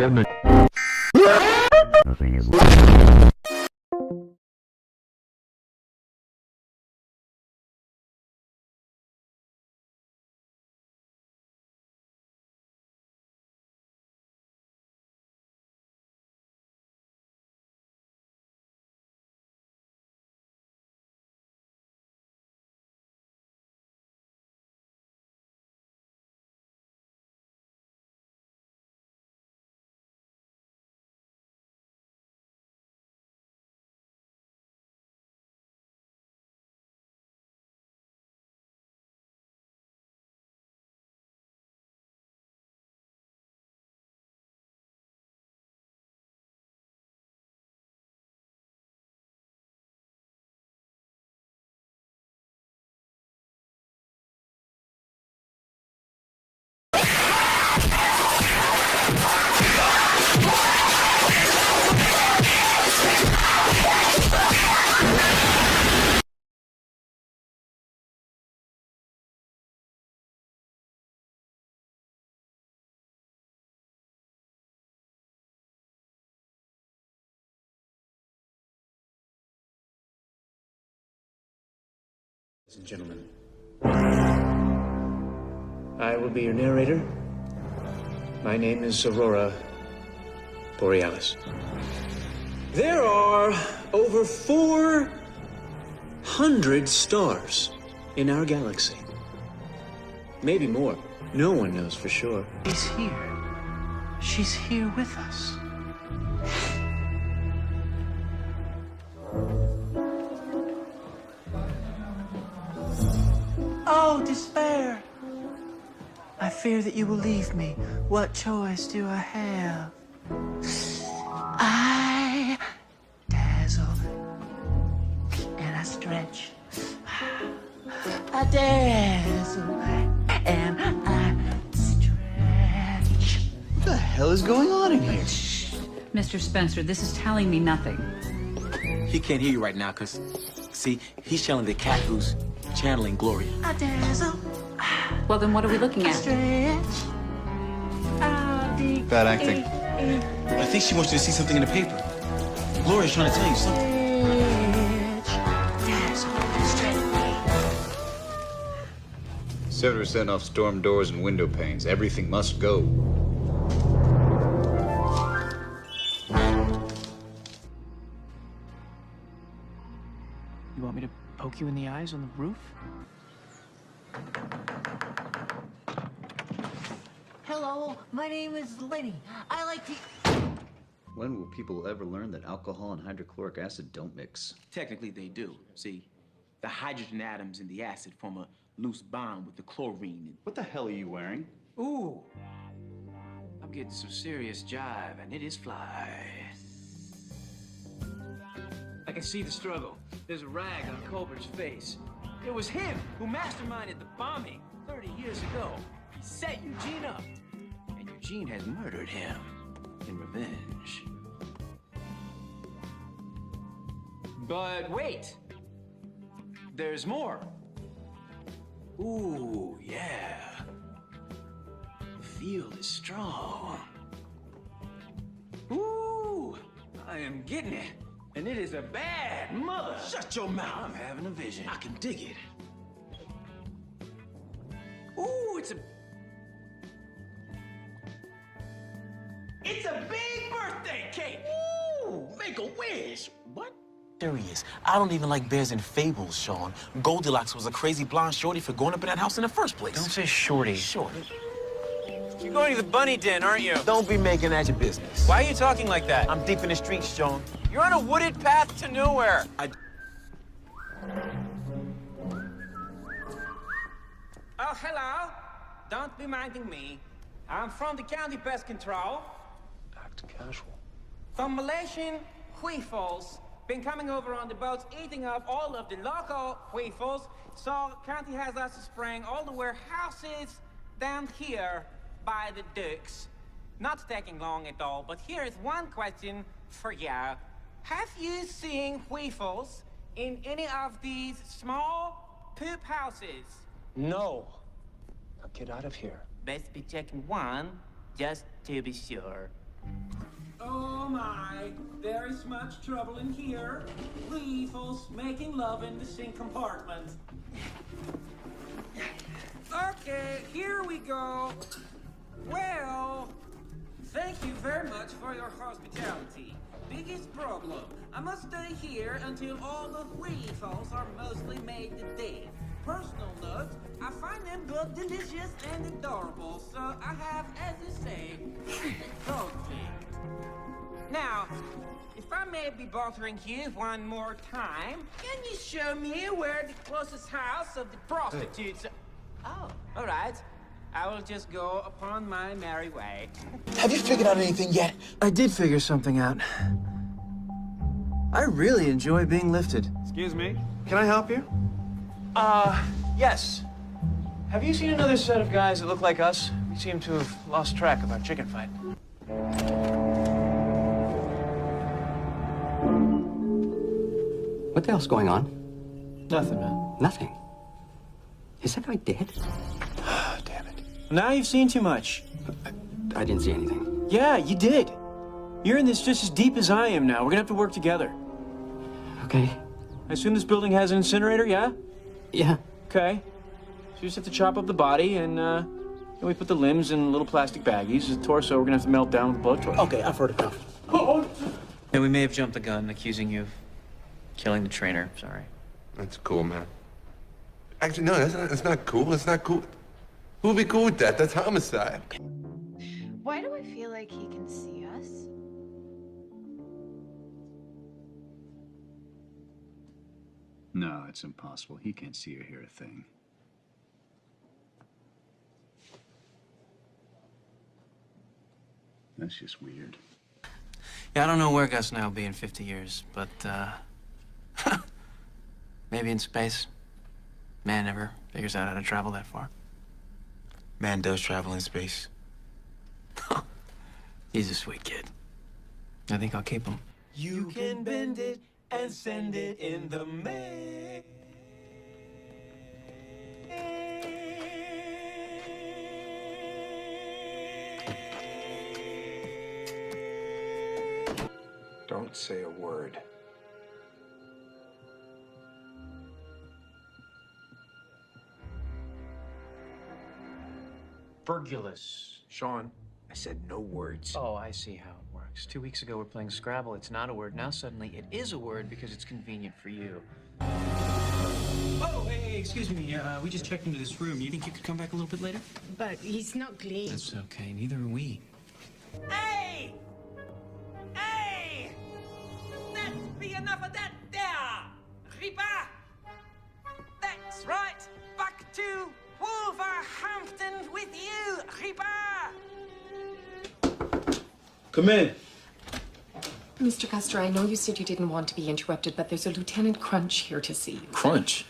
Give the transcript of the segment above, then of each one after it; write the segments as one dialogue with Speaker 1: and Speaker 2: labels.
Speaker 1: gentlemen.
Speaker 2: Ladies and gentlemen, I will be your narrator. My name is Aurora Borealis. There are over 400 stars in our galaxy. Maybe more. No one knows for sure.
Speaker 3: She's here. She's here with us. Oh, despair! I fear that you will leave me. What choice do I have? I dazzle and I stretch. I dazzle and I stretch.
Speaker 4: What the hell is going on in here?
Speaker 5: Mr. Spencer, this is telling me nothing.
Speaker 3: He can't hear you right now, because, see, he's channeling the cat who's channeling Gloria.
Speaker 5: I dazzle. Well, then what are we looking at?
Speaker 4: Bad acting.
Speaker 3: I think she wants you to see something in the paper. Gloria's trying to tell you something.
Speaker 4: 7% off storm doors and window panes. Everything must go.
Speaker 3: You want me to poke you in the eyes on the roof?
Speaker 6: Hello, my name is Lenny. I like to...
Speaker 4: When will people ever learn that alcohol and hydrochloric acid don't mix?
Speaker 3: Technically, they do. See, the hydrogen atoms in the acid form a loose bond with the chlorine.
Speaker 4: What the hell are you wearing?
Speaker 3: Ooh, I'm getting some serious jive, and it is fly. I can see the struggle. There's a rag on Colbert's face. It was him who masterminded the bombing 30 years ago. He set Eugene up, and Eugene has murdered him in revenge. But wait, there's more. Ooh, yeah. The field is strong. Ooh, I am getting it. And it is a bad mother. Shut your mouth. I'm having a vision. I can dig it. Ooh, it's a big birthday cake. Ooh, make a wish. What? Serious. I don't even like bears and fables, Sean. Goldilocks was a crazy blonde shorty for going up in that house in the first place.
Speaker 7: Don't say shorty.
Speaker 3: Shorty.
Speaker 7: You're going to the bunny den, aren't you?
Speaker 3: Don't be making that your business.
Speaker 7: Why are you talking like that?
Speaker 3: I'm deep in the streets, Sean.
Speaker 7: You're on a wooded path to nowhere.
Speaker 8: Oh, hello. Don't be minding me. I'm from the county pest control.
Speaker 7: Act casual.
Speaker 8: Some Malaysian huifos been coming over on the boats, eating up all of the local huifos. So county has us spraying all the warehouses down here by the docks. Not taking long at all, but here is one question for you. Have you seen huifos in any of these small poop houses?
Speaker 7: No. Now get out of here.
Speaker 8: Best be checking one, just to be sure. Oh my, there is much trouble in here. Weevils making love in the sink compartment. Okay, here we go. Well, thank you very much for your hospitality. Biggest problem, I must stay here until all the weevils are mostly made to death. Personal note, I find them both delicious and adorable, so I have, as you say, conflict. Now, if I may be bothering you one more time, can you show me where the closest house of the prostitutes... Oh, all right. I will just go upon my merry way.
Speaker 1: Have you figured out anything yet?
Speaker 2: I did figure something out. I really enjoy being lifted.
Speaker 3: Excuse me?
Speaker 2: Can I help you? Yes. Have you seen another set of guys that look like us? We seem to have lost track of our chicken fight.
Speaker 9: What the hell's going on?
Speaker 2: Nothing, man.
Speaker 9: Nothing. Is that guy dead?
Speaker 2: Damn it. Now you've seen too much.
Speaker 9: I didn't see anything.
Speaker 2: Yeah, you did. You're in this just as deep as I am now. We're gonna have to work together.
Speaker 9: Okay.
Speaker 2: I assume this building has an incinerator, yeah?
Speaker 9: Yeah.
Speaker 2: Okay. So you just have to chop up the body and, we put the limbs in little plastic baggies. The torso, we're gonna have to melt down with a blowtorch.
Speaker 1: Okay, I've heard enough.
Speaker 3: And we may have jumped the gun accusing you of killing the trainer. Sorry.
Speaker 10: That's cool, man. Actually, no, that's not cool. It's not cool. Who'll be cool with that? That's homicide.
Speaker 11: Why do I feel like he can see us?
Speaker 4: No, it's impossible. He can't see or hear a thing. That's just weird.
Speaker 3: Yeah, I don't know where Gus and I will be in 50 years, but, maybe in space. Man never figures out how to travel that far.
Speaker 1: Man does travel in space.
Speaker 3: He's a sweet kid. I think I'll keep him.
Speaker 8: You can bend it and send it in the mail.
Speaker 1: Don't say a word.
Speaker 2: Fergulous.
Speaker 1: Sean, I said no words.
Speaker 3: Oh, I see how it works. 2 weeks ago, we're playing Scrabble. It's not a word. Now, suddenly, it is a word because it's convenient for you.
Speaker 8: Oh, hey, excuse me. We just checked into this room. You think you could come back a little bit later?
Speaker 11: But he's not clean.
Speaker 3: That's okay. Neither are we.
Speaker 8: Hey! Hey! That be enough of that there! Reba! That's right! Back to Wolverhampton with you, Reba!
Speaker 2: Come in.
Speaker 12: Mr. Custer, I know you said you didn't want to be interrupted, but there's a Lieutenant Crunch here to see you.
Speaker 2: Crunch?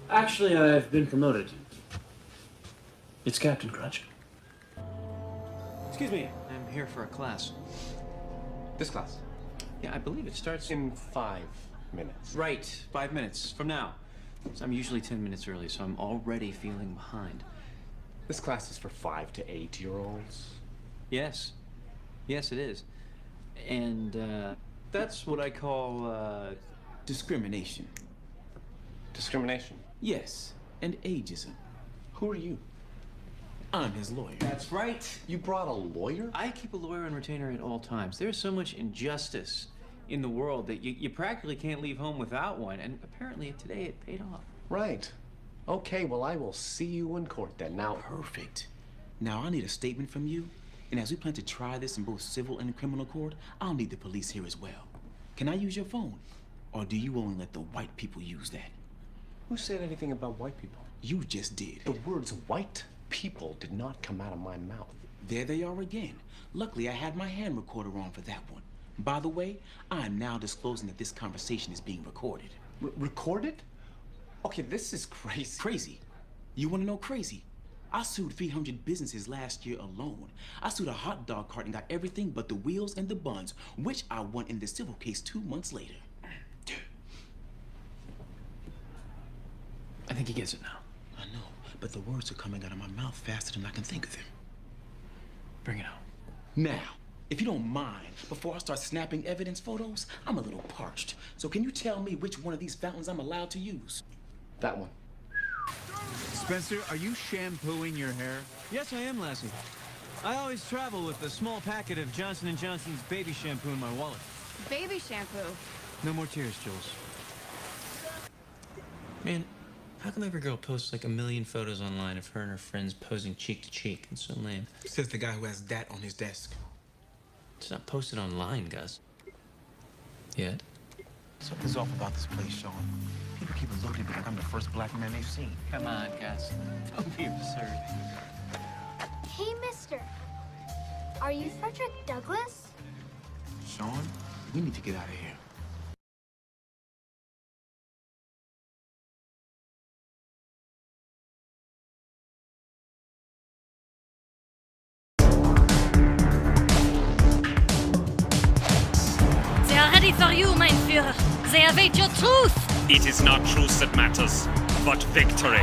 Speaker 2: Actually, I've been promoted. It's Captain Crunch.
Speaker 3: Excuse me. I'm here for a class.
Speaker 1: This class.
Speaker 3: Yeah, I believe it starts
Speaker 1: In 5 minutes.
Speaker 3: Right, 5 minutes from now. So I'm usually 10 minutes early, so I'm already feeling behind.
Speaker 1: This class is for 5 to 8-year-olds.
Speaker 3: Yes. Yes, it is. And, that's what I call,
Speaker 1: Discrimination. Discrimination?
Speaker 3: yes, and ageism.
Speaker 1: Who are you? I'm his lawyer.
Speaker 3: That's right.
Speaker 1: You brought a lawyer?
Speaker 3: I keep a lawyer on retainer at all times. There's so much injustice in the world that you practically can't leave home without one, and apparently today it paid off.
Speaker 1: Right. Okay, well, I will see you in court then. Now,
Speaker 13: Perfect. Now, I need a statement from you, and as we plan to try this in both civil and criminal court, I'll need the police here as well. Can I use your phone? Or do you only let the white people use that?
Speaker 1: who said anything about white people?
Speaker 13: You just did.
Speaker 1: The words white people did not come out of my mouth.
Speaker 13: There they are again. Luckily, I had my hand recorder on for that one. By the way, I am now disclosing that this conversation is being recorded.
Speaker 1: Recorded? Okay, this is crazy.
Speaker 13: Crazy? You want to know crazy? I sued 300 businesses last year alone. I sued a hot dog cart and got everything but the wheels and the buns, which I won in the civil case 2 months later.
Speaker 3: I think he gets it now.
Speaker 13: I know, but the words are coming out of my mouth faster than I can think of them.
Speaker 3: Bring it on.
Speaker 13: Now, If you don't mind, before I start snapping evidence photos, I'm a little parched. So can you tell me which one of these fountains I'm allowed to use?
Speaker 1: That one.
Speaker 14: Spencer, are you shampooing your hair?
Speaker 3: Yes, I am, Lassie. I always travel with a small packet of Johnson & Johnson's baby shampoo in my wallet.
Speaker 11: Baby shampoo.
Speaker 3: No more tears, Jules. Man, how come every girl posts like a million photos online of her and her friends posing cheek to cheek? It's so lame.
Speaker 13: Says the guy who has that on his desk.
Speaker 3: It's not posted online, Gus. Yet.
Speaker 13: Something's off about this place, Sean. People keep looking at me like I'm the first black man they've seen.
Speaker 3: Come on, Gus. Don't be absurd.
Speaker 15: Hey, mister. Are you Frederick Douglass?
Speaker 13: Sean, we need to get out of here.
Speaker 16: They are ready for you, mein Führer. They await your truth.
Speaker 17: It is not truth that matters, but victory.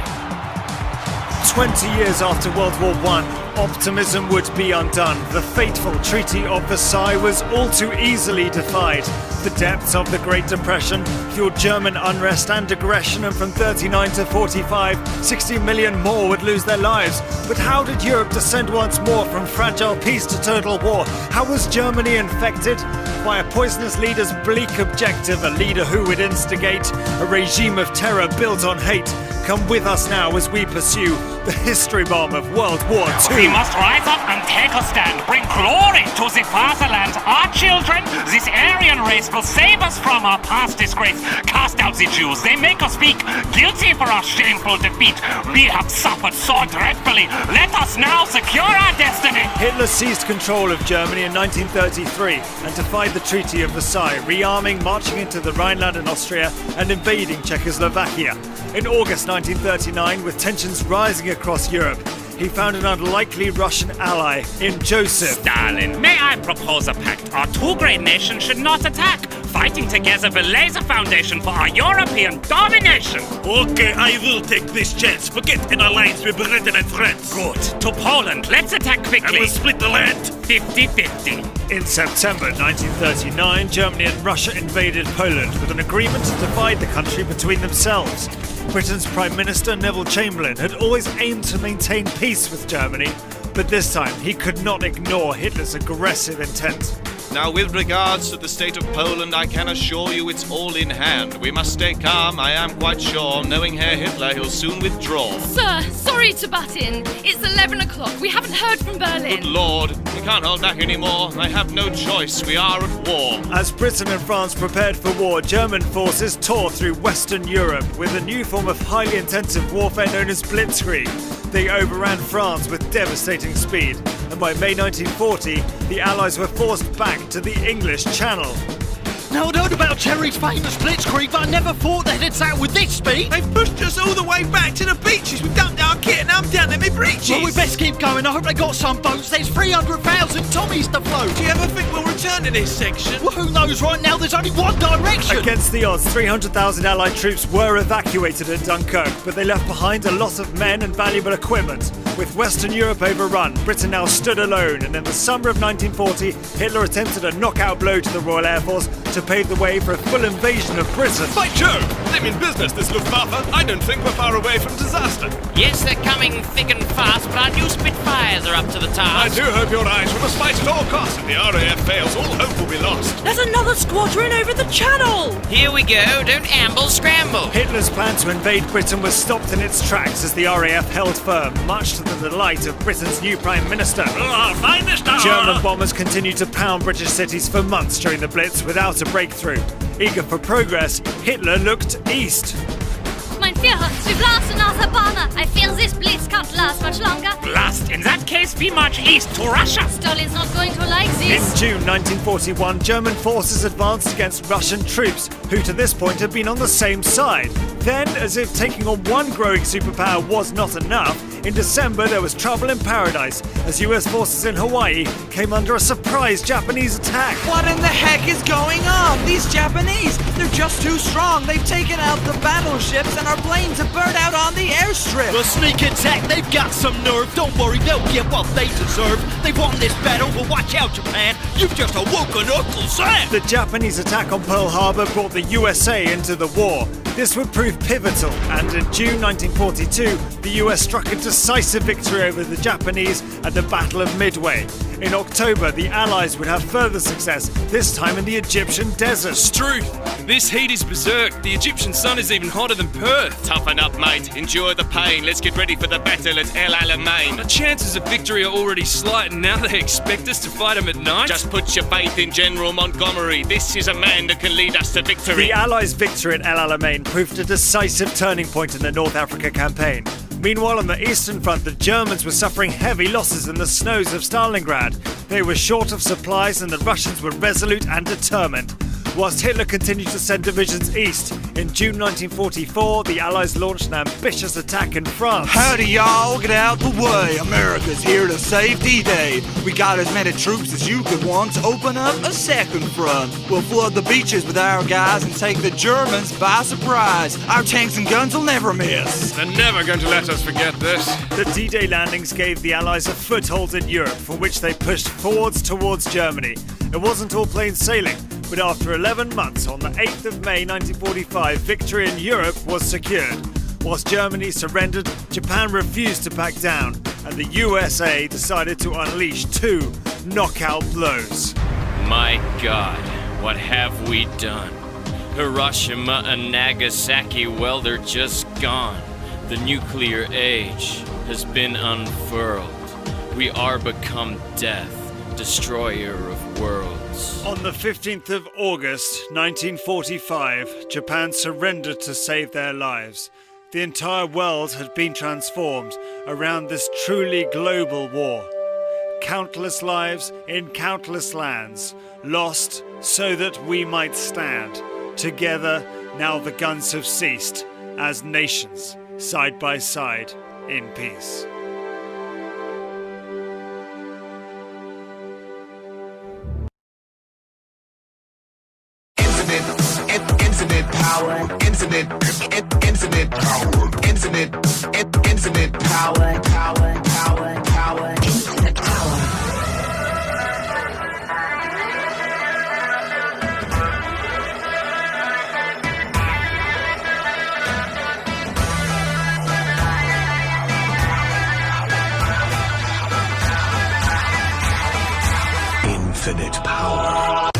Speaker 18: 20 years after World War I, optimism would be undone. The fateful Treaty of Versailles was all too easily defied. The depths of the Great Depression fueled German unrest and aggression, and from 39 to 45, 60 million more would lose their lives. But how did Europe descend once more from fragile peace to total war? How was Germany infected? By a poisonous leader's bleak objective, a leader who would instigate a regime of terror built on hate. Come with us now as we pursue the history bomb of World War II.
Speaker 17: We must rise up and take a stand, bring glory to the fatherland. Our children, this Aryan race will save us from our past disgrace. Cast out the Jews, they make us speak, guilty for our shameful defeat. We have suffered so dreadfully. Let us now secure our destiny.
Speaker 18: Hitler seized control of Germany in 1933 and defied the Treaty of Versailles, rearming, marching into the Rhineland and Austria, and invading Czechoslovakia. In August 1939, with tensions rising across Europe, he found an unlikely Russian ally in Joseph
Speaker 17: Stalin. May I propose a pact? Our two great nations should not attack. Fighting together will lay the foundation for our European domination.
Speaker 19: Okay, I will take this chance. Forget an alliance with Britain and France.
Speaker 17: Good. To Poland. Let's attack quickly.
Speaker 19: And we'll split the land.
Speaker 17: 50-50.
Speaker 18: In September 1939, Germany and Russia invaded Poland with an agreement to divide the country between themselves. Britain's Prime Minister Neville Chamberlain had always aimed to maintain peace with Germany, but this time he could not ignore Hitler's aggressive intent.
Speaker 20: Now, with regards to the state of Poland, I can assure you it's all in hand. We must stay calm, I am quite sure. Knowing Herr Hitler, he'll soon withdraw.
Speaker 16: Sir, sorry to butt in. It's 11 o'clock. We haven't heard from Berlin.
Speaker 20: Good Lord, we can't hold back anymore. I have no choice. We are at war.
Speaker 18: As Britain and France prepared for war, German forces tore through Western Europe with a new form of highly intensive warfare known as blitzkrieg. They overran France with devastating speed, and by May 1940, the Allies were forced back to the English Channel.
Speaker 19: Now, I'd heard about Cherry's famous blitzkrieg, but I never thought they'd hit out with this speed. They've pushed us all the way back to the beaches. We dumped our kit and I'm down in my breeches. Well, we best keep going. I hope they got some boats. There's 300,000 Tommies to float. Do you ever think we'll return to this section? Well, who knows? Right now, there's only one direction.
Speaker 18: Against the odds, 300,000 Allied troops were evacuated at Dunkirk, but they left behind a lot of men and valuable equipment. With Western Europe overrun, Britain now stood alone, and in the summer of 1940, Hitler attempted a knockout blow to the Royal Air Force to pave the way for a full invasion of Britain.
Speaker 19: By Jove! They mean business, this Luftwaffe. I don't think we're far away from disaster.
Speaker 21: Yes, they're coming thick and fast, but our new Spitfires are up to the task.
Speaker 19: I do hope you're right. We must fight at all costs. If the RAF fails, all hope will be lost.
Speaker 16: There's another squadron over the channel.
Speaker 21: Here we go. Don't amble, scramble.
Speaker 18: Hitler's plan to invade Britain was stopped in its tracks as the RAF held firm, much to the delight of Britain's new Prime Minister.
Speaker 19: Our finest hour!
Speaker 18: German bombers continued to pound British cities for months during the Blitz without a breakthrough. Eager for progress, Hitler looked east.
Speaker 16: Mein Führer, we blast another banner. I fear this blitz can't last much longer.
Speaker 17: Blast! In that case, we march east to Russia.
Speaker 16: Stalin's not going to like this.
Speaker 18: In June 1941, German forces advanced against Russian troops, who to this point had been on the same side. Then, as if taking on one growing superpower was not enough, In December, there was trouble in paradise as US forces in Hawaii came under a surprise Japanese attack.
Speaker 19: What in the heck is going on? These Japanese, they're just too strong. They've taken out the battleships and our planes have burned out on the airstrip.
Speaker 5: The sneak attack, they've got some nerve. Don't worry, they'll get what they deserve. They've won this battle, well watch out Japan. You've just awoken Uncle Sam.
Speaker 18: The Japanese attack on Pearl Harbor brought the USA into the war. This would prove pivotal, and in June 1942, the US struck a decisive victory over the Japanese at the Battle of Midway. In October, the Allies would have further success, this time in the Egyptian desert.
Speaker 22: Struth, this heat is berserk. The Egyptian sun is even hotter than Perth.
Speaker 20: Toughen up, mate. Endure the pain. Let's get ready for the battle at El Alamein.
Speaker 22: The chances of victory are already slight, and now they expect us to fight them at night?
Speaker 20: Just put your faith in General Montgomery. This is a man that can lead us to victory.
Speaker 18: The Allies' victory at El Alamein proved a decisive turning point in the North Africa campaign. Meanwhile, on the Eastern Front, the Germans were suffering heavy losses in the snows of Stalingrad. They were short of supplies and the Russians were resolute and determined. Whilst Hitler continued to send divisions east, in June 1944, the Allies launched an ambitious attack in France.
Speaker 19: Howdy y'all, get out the way. America's here to save D-Day. We got as many troops as you could once open up a second front. We'll flood the beaches with our guys and take the Germans by surprise. Our tanks and guns will never miss.
Speaker 22: They're never going to let us forget this.
Speaker 18: The D-Day landings gave the Allies a foothold in Europe, from which they pushed forwards towards Germany. It wasn't all plain sailing, but after 11 months, on the 8th of May 1945, victory in Europe was secured. Whilst Germany surrendered, Japan refused to back down, and the USA decided to unleash 2 knockout blows.
Speaker 23: My God, what have we done? Hiroshima and Nagasaki, well, they're just gone. The nuclear age has been unfurled. We are become death, destroyer of worlds.
Speaker 18: On the 15th of August 1945, Japan surrendered to save their lives. The entire world had been transformed around this truly global war. Countless lives in countless lands, lost so that we might stand. Together, now the guns have ceased, as nations, side by side, in peace.
Speaker 24: Infinite power, infinite power, infinite power, infinite power. Infinite power.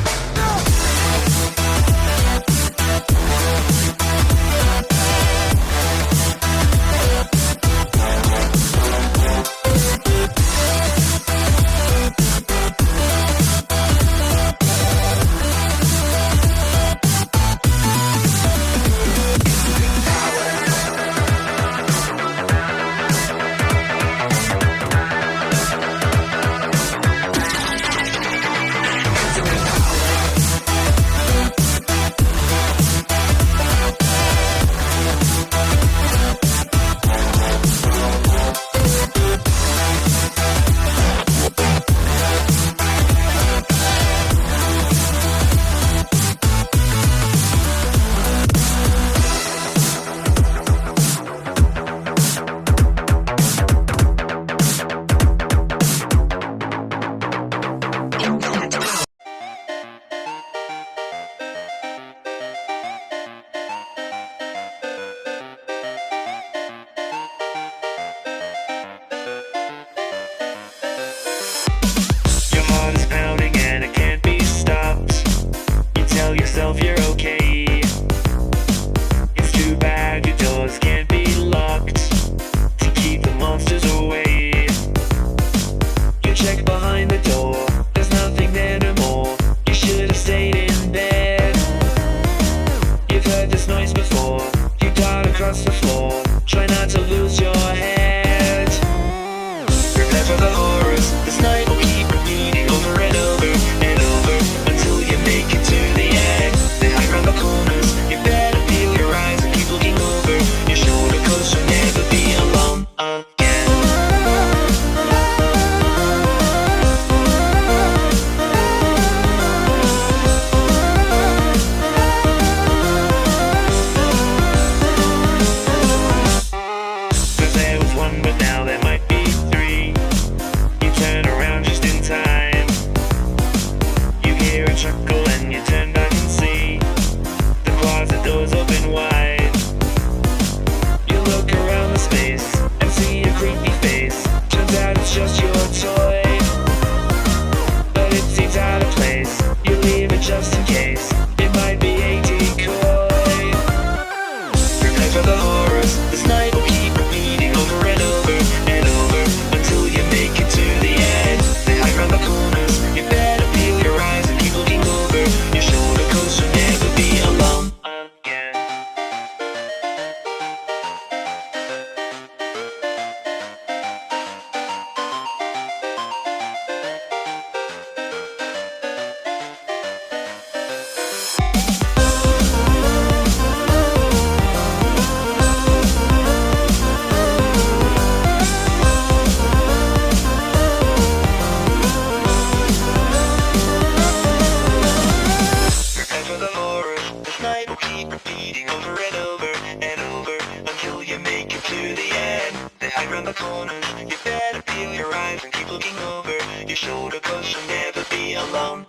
Speaker 24: around the corner. You better peel your eyes and keep looking over your shoulder, 'cause you'll never be alone.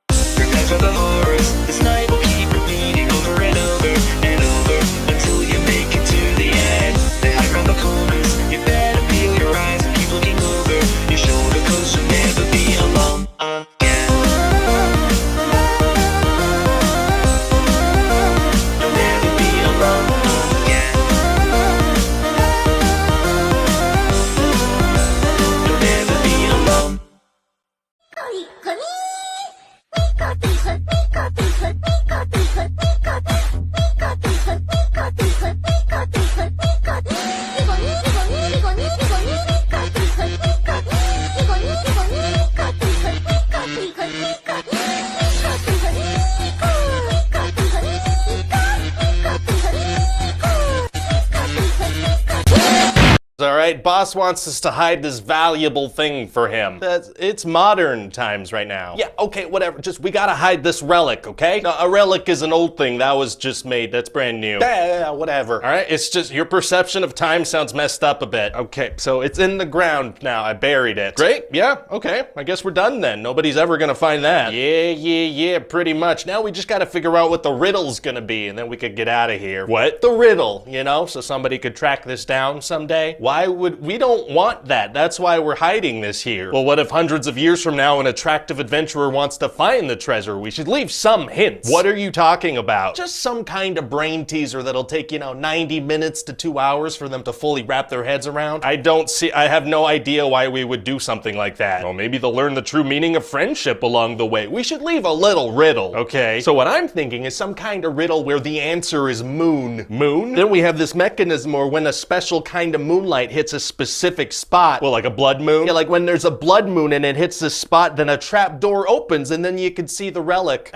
Speaker 24: Prepare for the horrors. This night will keep repeating over and over and over until you make it to the end. They hide around the corners. You better peel your eyes and keep looking over your shoulder, 'cause you'll never be alone again. You'll never be alone again. You'll never be alone.
Speaker 6: Alright, boss wants us to hide this valuable thing for him. It's modern times right now. Yeah, okay, whatever. Just, we gotta hide this relic, okay? No, a relic is an old thing. That was just made. That's brand new. Yeah, whatever. Alright, it's just your perception of time sounds messed up a bit. Okay, so it's in the ground now. I buried it. Great, yeah, okay. I guess we're done then. Nobody's ever gonna find that. Yeah, pretty much. Now we just gotta figure out what the riddle's gonna be, and then we could get out of here. What? The riddle, you know? So somebody could track this down someday. Why would we don't want that? That's why we're hiding this here. Well, what if hundreds of years from now an attractive adventurer wants to find the treasure? We should leave some hints. What are you talking about? Just some kind of brain teaser that'll take, 90 minutes to 2 hours for them to fully wrap their heads around. I have no idea why we would do something like that. Well, maybe they'll learn the true meaning of friendship along the way. We should leave a little riddle, okay? So what I'm thinking is some kind of riddle where the answer is moon. Moon? Then we have this mechanism where when a special kind of moonlight hits a specific spot, well, like a blood moon? Yeah, like when there's a blood moon and it hits this spot, then a trap door opens and then you can see the relic.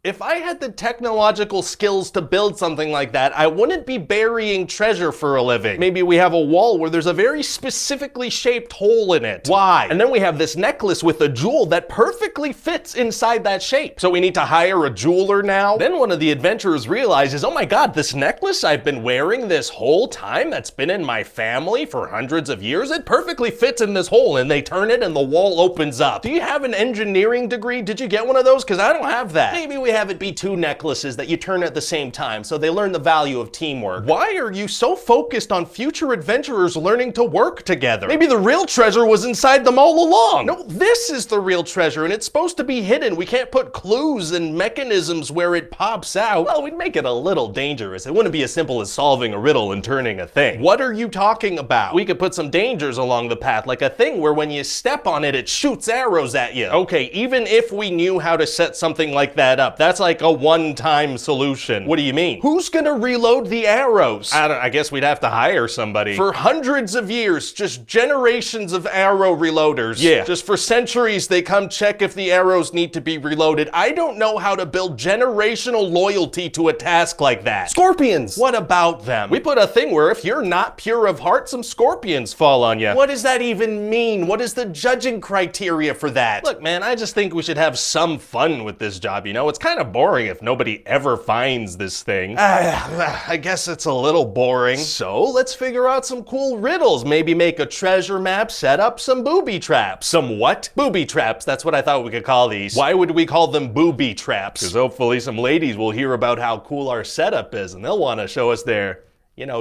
Speaker 6: If I had the technological skills to build something like that, I wouldn't be burying treasure for a living. Maybe we have a wall where there's a very specifically shaped hole in it. Why? And then we have this necklace with a jewel that perfectly fits inside that shape. So we need to hire a jeweler now? Then one of the adventurers realizes, oh my god, this necklace I've been wearing this whole time that's been in my family for hundreds of years, it perfectly fits in this hole, and they turn it and the wall opens up. Do you have an engineering degree? Did you get one of those? Because I don't have that. Maybe we have it be two necklaces that you turn at the same time so they learn the value of teamwork. Why are you so focused on future adventurers learning to work together? Maybe the real treasure was inside them all along. No, this is the real treasure and it's supposed to be hidden. We can't put clues and mechanisms where it pops out. Well, we'd make it a little dangerous. It wouldn't be as simple as solving a riddle and turning a thing. What are you talking about? We could put some dangers along the path, like a thing where when you step on it, it shoots arrows at you. Okay, even if we knew how to set something like that up, that's like a one-time solution. What do you mean? Who's gonna reload the arrows? I guess we'd have to hire somebody. For hundreds of years, just generations of arrow reloaders. Yeah. Just for centuries, they come check if the arrows need to be reloaded. I don't know how to build generational loyalty to a task like that. Scorpions! What about them? We put a thing where if you're not pure of heart, some scorpions fall on you. What does that even mean? What is the judging criteria for that? Look, man, I just think we should have some fun with this job, It's kind of boring if nobody ever finds this thing. I guess it's a little boring. So let's figure out some cool riddles. Maybe make a treasure map, set up some booby traps. Some what? Booby traps. That's what I thought we could call these. Why would we call them booby traps? Because hopefully some ladies will hear about how cool our setup is and they'll want to show us their,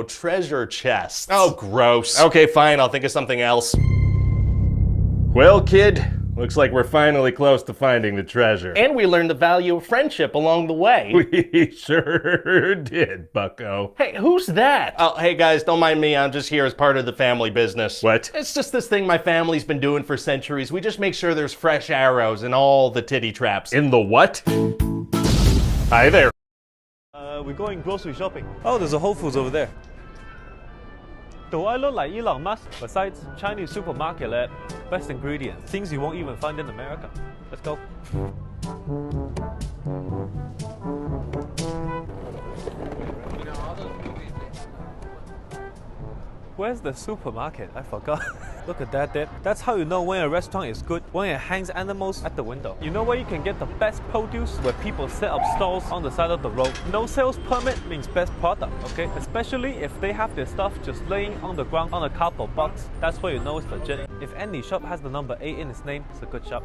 Speaker 6: treasure chests. Oh, gross. Okay, fine. I'll think of something else. Well, kid, looks like we're finally close to finding the treasure. And we learned the value of friendship along the way. We sure did, bucko. Hey, who's that? Oh, hey guys, don't mind me. I'm just here as part of the family business. What? It's just this thing my family's been doing for centuries. We just make sure there's fresh arrows in all the titty traps. In the what? Hi there.
Speaker 7: We're going grocery shopping. Oh, there's a Whole Foods over there. Do I look like Elon Musk? Besides, Chinese supermarket lab, best ingredients, things you won't even find in America. Let's go. Where's the supermarket? I forgot. Look at that there. That's how you know when a restaurant is good, when it hangs animals at the window. You know where you can get the best produce? Where people set up stalls on the side of the road. No sales permit means best product, okay? Especially if they have their stuff just laying on the ground on a cardboard box. That's where you know it's legit. If any shop has the number 8 in its name, it's a good shop.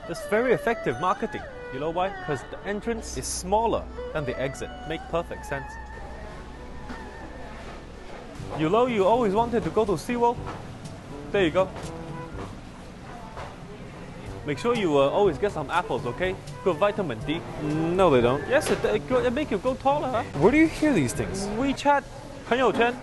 Speaker 7: It's very effective marketing. You know why? Because the entrance is smaller than the exit. Make perfect sense. You know you always wanted to go to SeaWorld? There you go. Make sure you always get some apples, okay? Good vitamin D. No, they don't. Yes, it make you go taller, huh? Where do you hear these things? WeChat, 朋友圈.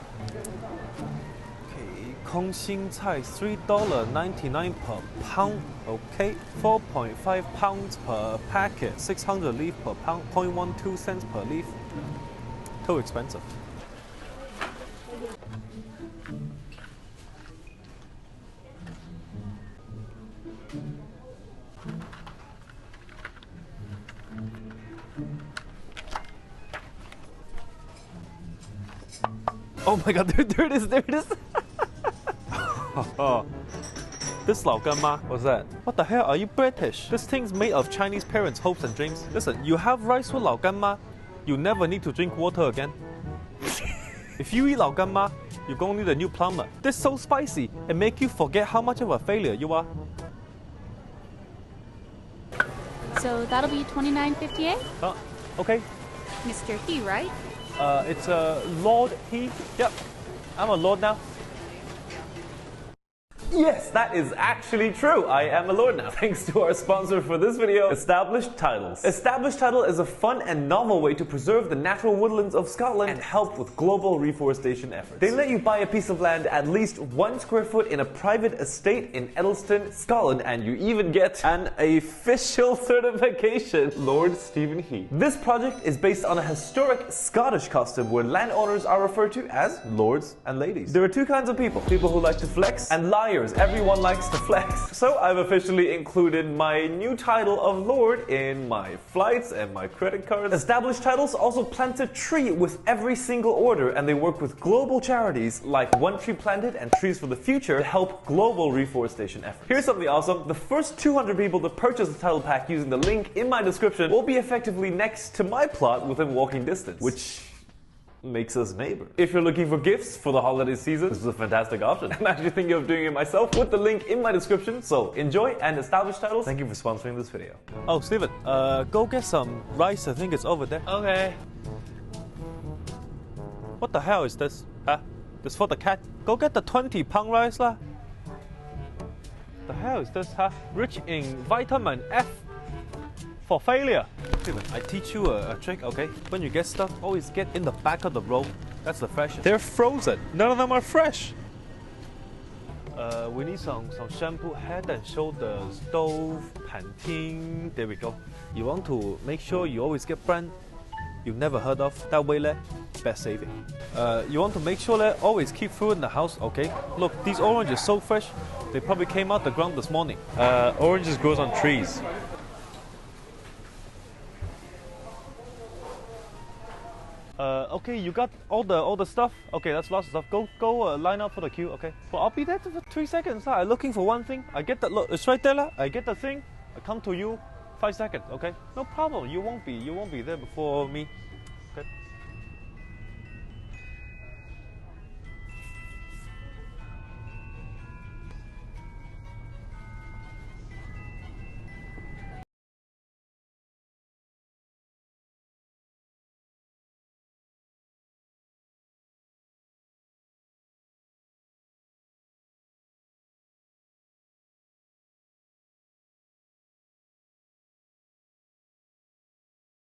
Speaker 7: Okay, 空心菜 $3.99 per pound. Okay, 4.5 pounds per packet, 600 leaf per pound, 0.12 cents per leaf. Too expensive. Oh my god, there it is, there it is. This 老干妈, what's that? What the hell, are you British? This thing's made of Chinese parents' hopes and dreams. Listen, you have rice with 老干妈, you never need to drink water again. If you eat 老干妈, you're gonna need a new plumber. This is so spicy, it make you forget how much of a failure you are.
Speaker 4: So that'll be $29.58?
Speaker 7: Oh, okay.
Speaker 4: Mr. He, right?
Speaker 7: It's Lord He. Yep, I'm a lord now. Yes, that is actually true. I am a lord now. Thanks to our sponsor for this video, Established Titles. Established Title is a fun and novel way to preserve the natural woodlands of Scotland and help with global reforestation efforts. They let you buy a piece of land at least 1 square foot in a private estate in Edelston, Scotland, and you even get an official certification, Lord Stephen He. This project is based on a historic Scottish custom where landowners are referred to as lords and ladies. There are two kinds of people who like to flex and liars. Everyone likes to flex. So I've officially included my new title of Lord in my flights and my credit cards. Established Titles also plant a tree with every single order, and they work with global charities like One Tree Planted and Trees for the Future to help global reforestation efforts. Here's something awesome. The first 200 people to purchase the title pack using the link in my description will be effectively next to my plot within walking distance, which makes us neighbors. If you're looking for gifts for the holiday season, this is a fantastic option. I'm actually thinking of doing it myself with the link in my description, so enjoy. And Established Titles, thank you for sponsoring this video. Oh, Steven, go get some rice. I think it's over there. Okay. What the hell is this? Huh? This for the cat? Go get the 20-pound rice lah. The hell is this, huh? Rich in vitamin F. For failure. Steven, I teach you a trick, okay? When you get stuff, always get in the back of the roll. That's the freshest. They're frozen. None of them are fresh. We need some shampoo, Head and Shoulders, Dove, Pantene. There we go. You want to make sure you always get brand you never heard of. That way, best saving. You want to make sure always keep food in the house, okay? Look, these oranges so fresh. They probably came out the ground this morning. Oranges grows on trees. Okay, you got all the stuff. Okay, that's lots of stuff. Go line up for the queue. Okay. Well, I'll be there for 3 seconds. I'm looking for one thing. I get that. Look, it's right there. I get the thing. I come to you. 5 seconds. Okay. No problem. You won't be there before me.